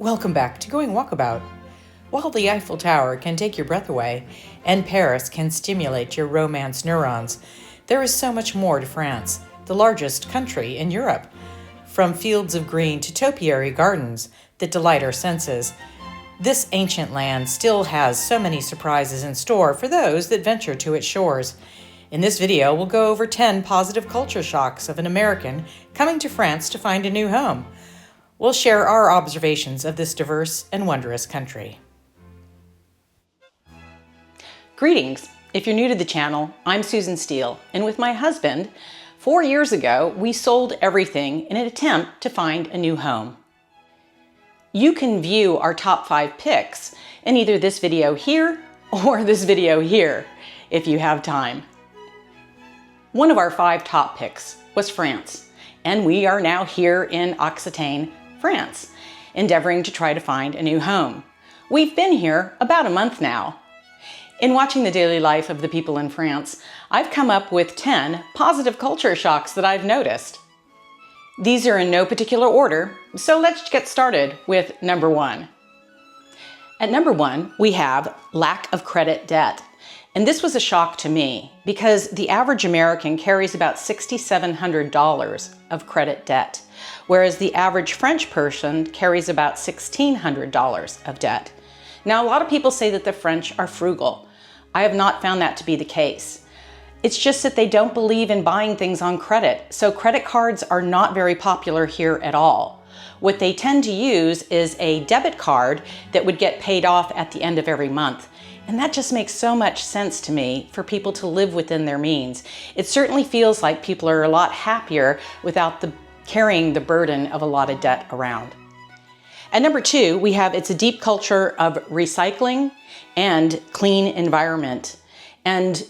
Welcome back to Going Walkabout. While the Eiffel Tower can take your breath away and Paris can stimulate your romance neurons, there is so much more to France, the largest country in Europe. From fields of green to topiary gardens that delight our senses, this ancient land still has so many surprises in store for those that venture to its shores. In this video, we'll go over 10 positive culture shocks of an American coming to France to find a new home. We'll share our observations of this diverse and wondrous country. Greetings! If you're new to the channel, I'm Susan Steele, and with my husband, 4 years ago, we sold everything in an attempt to find a new home. You can view our top 5 picks in either this video here or this video here, if you have time. One of our 5 top picks was France, and we are now here in Occitane, France, endeavoring to try to find a new home. We've been here about a month now. In watching the daily life of the people in France, I've come up with 10 positive culture shocks that I've noticed. These are in no particular order, so let's get started with number 1. At number 1, we have lack of credit debt. And this was a shock to me because the average American carries about $6,700 of credit debt, whereas the average French person carries about $1,600 of debt. Now, a lot of people say that the French are frugal. I have not found that to be the case. It's just that they don't believe in buying things on credit, so credit cards are not very popular here at all. What they tend to use is a debit card that would get paid off at the end of every month. And that just makes so much sense to me for people to live within their means. It certainly feels like people are a lot happier without carrying the burden of a lot of debt around. At number 2, we have it's a deep culture of recycling and clean environment. And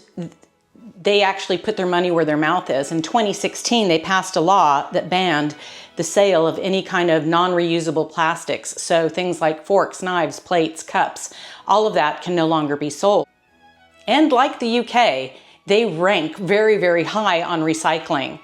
they actually put their money where their mouth is. In 2016, they passed a law that banned the sale of any kind of non-reusable plastics. So things like forks, knives, plates, cups, all of that can no longer be sold. And like the UK, they rank very, very high on recycling.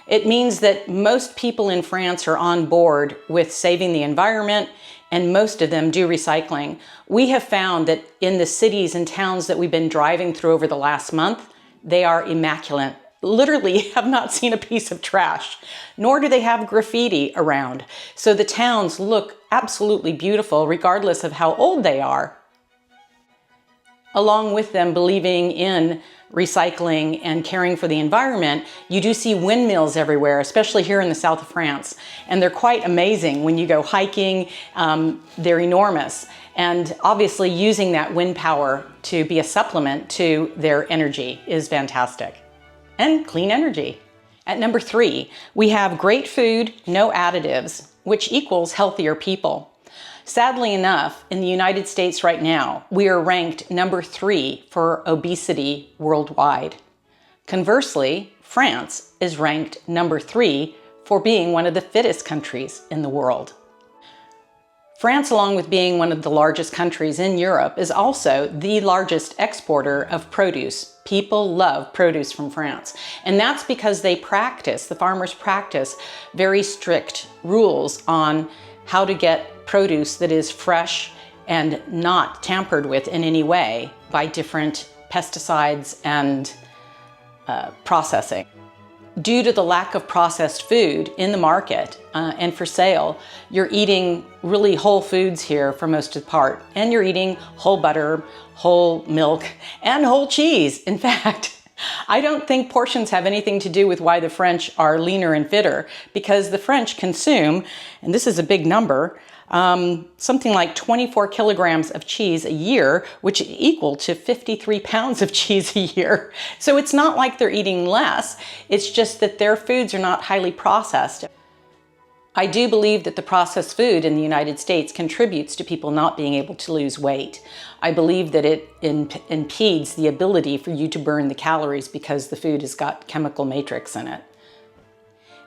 It means that most people in France are on board with saving the environment, and most of them do recycling. We have found that in the cities and towns that we've been driving through over the last month, they are immaculate. Literally have not seen a piece of trash, nor do they have graffiti around. So the towns look absolutely beautiful regardless of how old they are. Along with them believing in recycling and caring for the environment, you do see windmills everywhere, especially here in the south of France. And they're quite amazing when you go hiking. They're enormous. And obviously using that wind power to be a supplement to their energy is fantastic. And clean energy. At number 3, we have great food, no additives, which equals healthier people. Sadly enough, in the United States right now, we are ranked number 3 for obesity worldwide. Conversely, France is ranked number 3 for being one of the fittest countries in the world. France, along with being one of the largest countries in Europe, is also the largest exporter of produce. People love produce from France. And that's because the farmers practice very strict rules on how to get produce that is fresh and not tampered with in any way by different pesticides and processing. Due to the lack of processed food in the market and for sale, you're eating really whole foods here for most of the part. And you're eating whole butter, whole milk, and whole cheese. In fact, I don't think portions have anything to do with why the French are leaner and fitter, because the French consume, and this is a big number, something like 24 kilograms of cheese a year, which equal to 53 pounds of cheese a year. So it's not like they're eating less, it's just that their foods are not highly processed. I do believe that the processed food in the United States contributes to people not being able to lose weight. I believe that it impedes the ability for you to burn the calories because the food has got chemical matrix in it.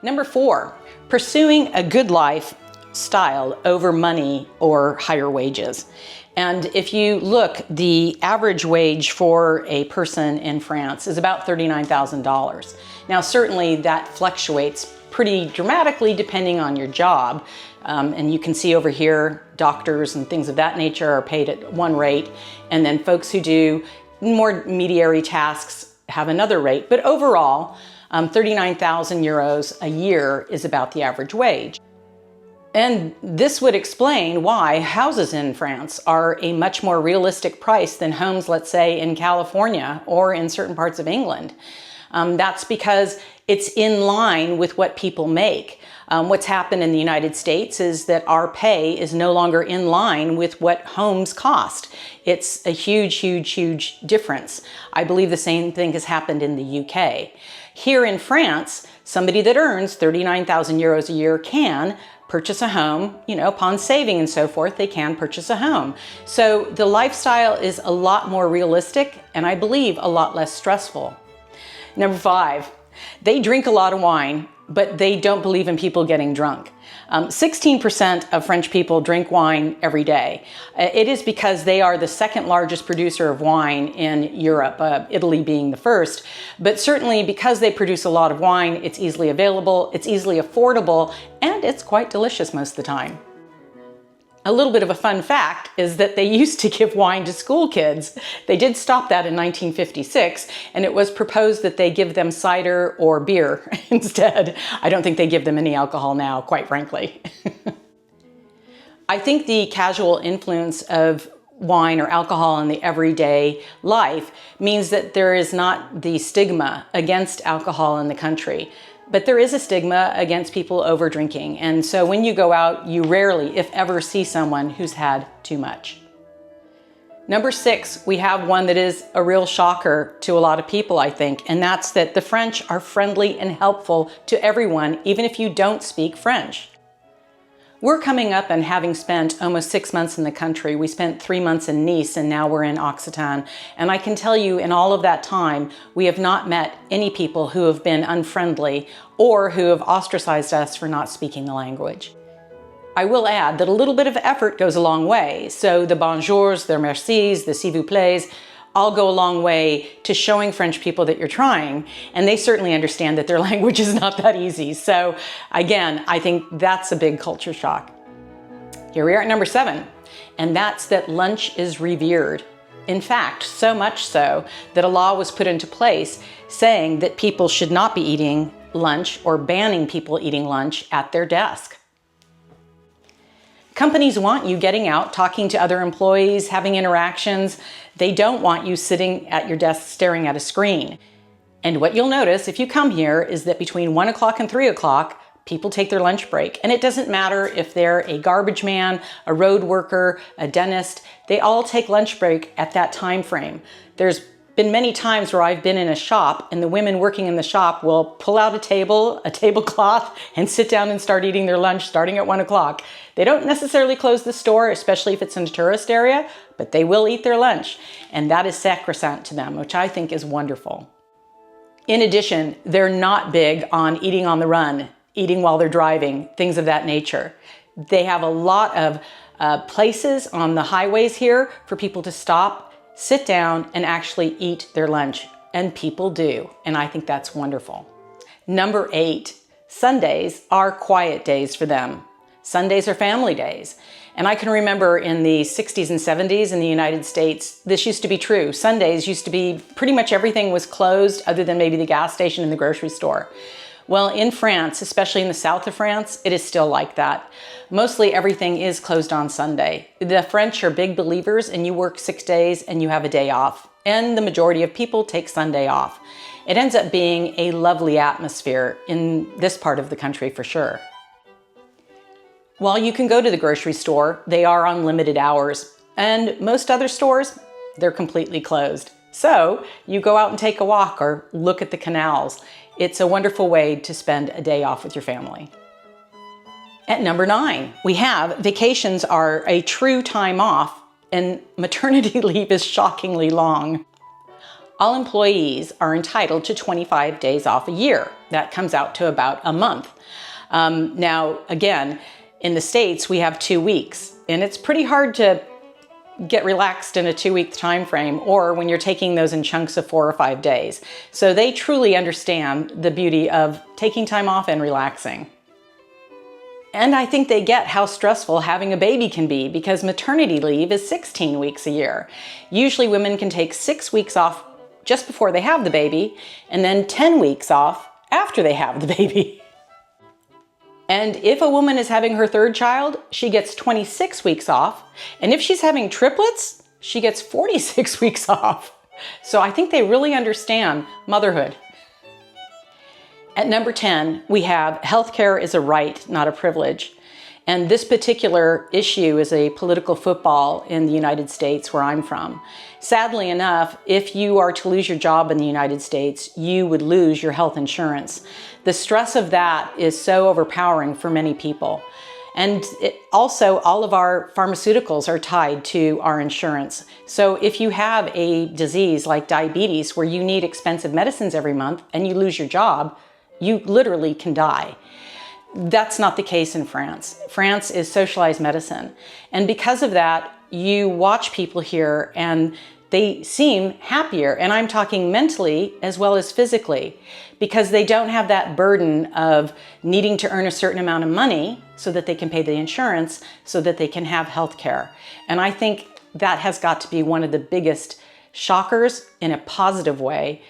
Number 4, pursuing a good life style over money or higher wages. And if you look, the average wage for a person in France is about $39,000. Now, certainly that fluctuates pretty dramatically depending on your job. And you can see over here, doctors and things of that nature are paid at one rate. And then folks who do more mediary tasks have another rate. But overall, 39,000 euros a year is about the average wage. And this would explain why houses in France are a much more realistic price than homes, let's say, in California or in certain parts of England. That's because it's in line with what people make. What's happened in the United States is that our pay is no longer in line with what homes cost. It's a huge, huge, huge difference. I believe the same thing has happened in the UK. Here in France, somebody that earns 39,000 euros a year can purchase a home, upon saving and so forth, they can purchase a home. So the lifestyle is a lot more realistic and I believe a lot less stressful. Number 5, they drink a lot of wine, but they don't believe in people getting drunk. 16% of French people drink wine every day. It is because they are the second largest producer of wine in Europe, Italy being the first. But certainly because they produce a lot of wine, it's easily available, it's easily affordable, and it's quite delicious most of the time. A little bit of a fun fact is that they used to give wine to school kids. They did stop that in 1956, and it was proposed that they give them cider or beer instead. I don't think they give them any alcohol now, quite frankly. I think the casual influence of wine or alcohol in the everyday life means that there is not the stigma against alcohol in the country. But there is a stigma against people over drinking. And so when you go out, you rarely, if ever, see someone who's had too much. Number 6, we have one that is a real shocker to a lot of people, I think, and that's that the French are friendly and helpful to everyone, even if you don't speak French. We're coming up and having spent almost 6 months in the country. We spent 3 months in Nice and now we're in Occitan. And I can tell you in all of that time, we have not met any people who have been unfriendly or who have ostracized us for not speaking the language. I will add that a little bit of effort goes a long way. So the bonjours, the mercis, the s'il vous plaît, all go a long way to showing French people that you're trying, and they certainly understand that their language is not that easy. So again, I think that's a big culture shock. Here we are at number 7, and that's that lunch is revered. In fact, so much so that a law was put into place saying that people should not be eating lunch or banning people eating lunch at their desk. Companies want you getting out, talking to other employees, having interactions. They don't want you sitting at your desk staring at a screen. And what you'll notice if you come here is that between 1 o'clock and 3 o'clock, people take their lunch break. And it doesn't matter if they're a garbage man, a road worker, a dentist, they all take lunch break at that time frame. There's been many times where I've been in a shop and the women working in the shop will pull out a tablecloth, and sit down and start eating their lunch starting at 1 o'clock. They don't necessarily close the store, especially if it's in a tourist area, but they will eat their lunch. And that is sacrosanct to them, which I think is wonderful. In addition, they're not big on eating on the run, eating while they're driving, things of that nature. They have a lot of places on the highways here for people to stop, sit down, and actually eat their lunch. And people do, and I think that's wonderful. Number 8, Sundays are quiet days for them. Sundays are family days. And I can remember in the 60s and 70s in the United States, this used to be true. Sundays used to be pretty much everything was closed other than maybe the gas station and the grocery store. Well, in France, especially in the south of France, it is still like that. Mostly everything is closed on Sunday. The French are big believers and you work 6 days and you have a day off. And the majority of people take Sunday off. It ends up being a lovely atmosphere in this part of the country for sure. While you can go to the grocery store, they are on limited hours. And most other stores, they're completely closed. So you go out and take a walk or look at the canals. It's a wonderful way to spend a day off with your family. At number 9, we have vacations are a true time off, and maternity leave is shockingly long. All employees are entitled to 25 days off a year. That comes out to about a month. Now, again, in the States, we have 2 weeks, and it's pretty hard to get relaxed in a 2-week time frame, or when you're taking those in chunks of 4 or 5 days. So they truly understand the beauty of taking time off and relaxing. And I think they get how stressful having a baby can be, because maternity leave is 16 weeks a year. Usually women can take 6 weeks off just before they have the baby, and then 10 weeks off after they have the baby. And if a woman is having her third child, she gets 26 weeks off. And if she's having triplets, she gets 46 weeks off. So I think they really understand motherhood. At number 10, we have healthcare is a right, not a privilege. And this particular issue is a political football in the United States, where I'm from. Sadly enough, if you are to lose your job in the United States, you would lose your health insurance. The stress of that is so overpowering for many people. And also, all of our pharmaceuticals are tied to our insurance. So if you have a disease like diabetes, where you need expensive medicines every month and you lose your job, you literally can die. That's not the case in France. France is socialized medicine. And because of that, you watch people here and they seem happier. And I'm talking mentally as well as physically, because they don't have that burden of needing to earn a certain amount of money so that they can pay the insurance, so that they can have health care. And I think that has got to be one of the biggest shockers in a positive way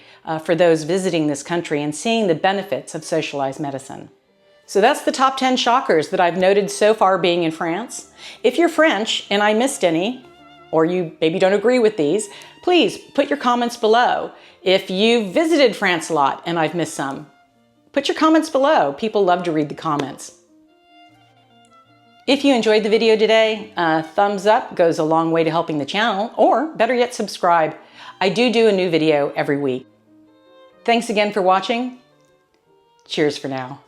for those visiting this country and seeing the benefits of socialized medicine. So that's the top 10 shockers that I've noted so far being in France. If you're French and I missed any, or you maybe don't agree with these, please put your comments below. If you've visited France a lot and I've missed some, put your comments below. People love to read the comments. If you enjoyed the video today, a thumbs up goes a long way to helping the channel, or better yet, subscribe. I do a new video every week. Thanks again for watching. Cheers for now.